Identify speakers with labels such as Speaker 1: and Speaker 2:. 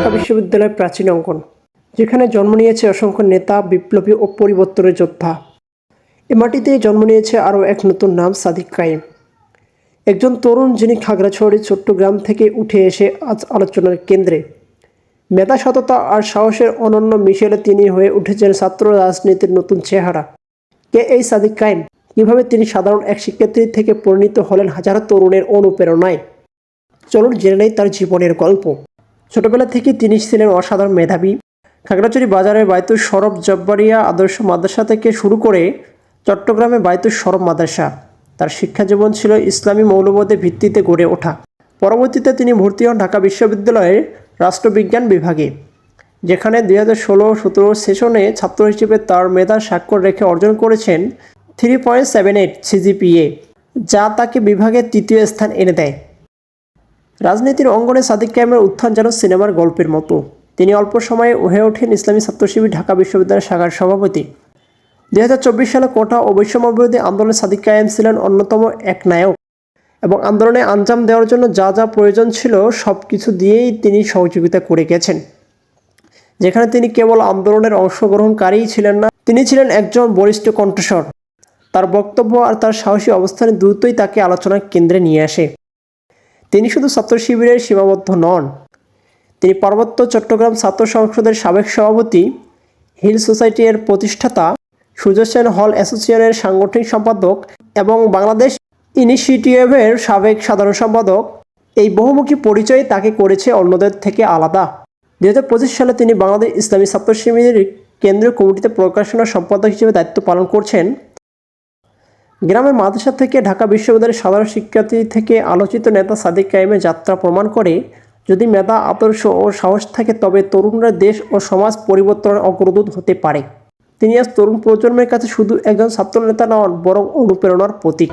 Speaker 1: ঢাকা বিশ্ববিদ্যালয়ের প্রাচীন অঙ্গন, যেখানে জন্ম নিয়েছে অসংখ্য নেতা, বিপ্লবী ও পরিবর্তনের যোদ্ধা। এ মাটিতেই জন্ম নিয়েছে আরও এক নতুন নাম, সাদিক কায়েম। একজন তরুণ যিনি খাগড়াছড়ির ছোট্ট গ্রাম থেকে উঠে এসে আজ আলোচনার কেন্দ্রে। মেধা, সততা আর সাহসের অনন্য মিশেলে তিনি হয়ে উঠেছেন ছাত্র রাজনীতির নতুন চেহারা। কে এই সাদিক কায়েম? কীভাবে তিনি সাধারণ এক শিক্ষার্থী থেকে পরিণত হলেন হাজারো তরুণের অনুপ্রেরণায়? চলুন জেনে নেই তার জীবনের গল্প। ছোটবেলা থেকে তিনি ছিলেন অসাধারণ মেধাবী। খাগড়াছড়ি বাজারের বায়তুল শরফ জব্বারিয়া আদর্শ মাদ্রাসা থেকে শুরু করে চট্টগ্রামে বায়তুল শরফ মাদ্রাসা, তার শিক্ষা জীবন ছিল ইসলামী মৌলবোধের ভিত্তিতে গড়ে ওঠা। পরবর্তীতে তিনি ভর্তি হন ঢাকা বিশ্ববিদ্যালয়ের রাষ্ট্রবিজ্ঞান বিভাগে, যেখানে 2016-17 সেশনে ছাত্র হিসেবে তার মেধার স্বাক্ষর রেখে অর্জন করেছেন 3.78 সিজিপিএ, যা তাকে বিভাগে তৃতীয় স্থান এনে দেয়। রাজনীতির অঙ্গনে সাদিক কায়েমের উত্থান যেন সিনেমার গল্পের মতো। তিনি অল্প সময়ে হয়ে ওঠেন ইসলামী ছাত্র শিবির ঢাকা বিশ্ববিদ্যালয়ের শাখার সভাপতি। 2024 সালে কোটা ও বৈষম্যবিরোধী আন্দোলনে সাদিক কায়েম ছিলেন অন্যতম এক নায়ক, এবং আন্দোলনে আঞ্জাম দেওয়ার জন্য যা যা প্রয়োজন ছিল সব কিছু দিয়েই তিনি সহযোগিতা করে গেছেন। যেখানে তিনি কেবল আন্দোলনের অংশগ্রহণকারীই ছিলেন না, তিনি ছিলেন একজন বলিষ্ঠ কণ্ঠস্বর। তার বক্তব্য আর তার সাহসী অবস্থানে দ্রুতই তাকে আলোচনার কেন্দ্রে নিয়ে আসে। তিনি শুধু ছাত্র শিবিরের সীমাবদ্ধ নন, তিনি পার্বত্য চট্টগ্রাম ছাত্র সংসদের সাবেক সভাপতি, হিল সোসাইটি এর প্রতিষ্ঠাতা, সুজা সেন হল অ্যাসোসিয়েশনের সাংগঠনিক সম্পাদক এবং বাংলাদেশ ইনিশিয়েটিভের সাবেক সাধারণ সম্পাদক। এই বহুমুখী পরিচয় তাকে করেছে অন্যদের থেকে আলাদা। 2025 সালে তিনি বাংলাদেশ ইসলামী ছাত্র শিবিরের কেন্দ্রীয় কমিটিতে প্রকাশনা সম্পাদক হিসেবে দায়িত্ব পালন করছেন। গ্রামের মাদ্রাসা থেকে ঢাকা বিশ্ববিদ্যালয়ের সাধারণ শিক্ষার্থী থেকে আলোচিত নেতা সাদিক কায়েমের যাত্রা প্রমাণ করে, যদি মেধা, আদর্শ ও সাহস থাকে তবে তরুণরা দেশ ও সমাজ পরিবর্তনের অগ্রদূত হতে পারে। তিনি আজ তরুণ প্রজন্মের কাছে শুধু একজন ছাত্র নেতা নন, বরং অনুপ্রেরণার প্রতীক।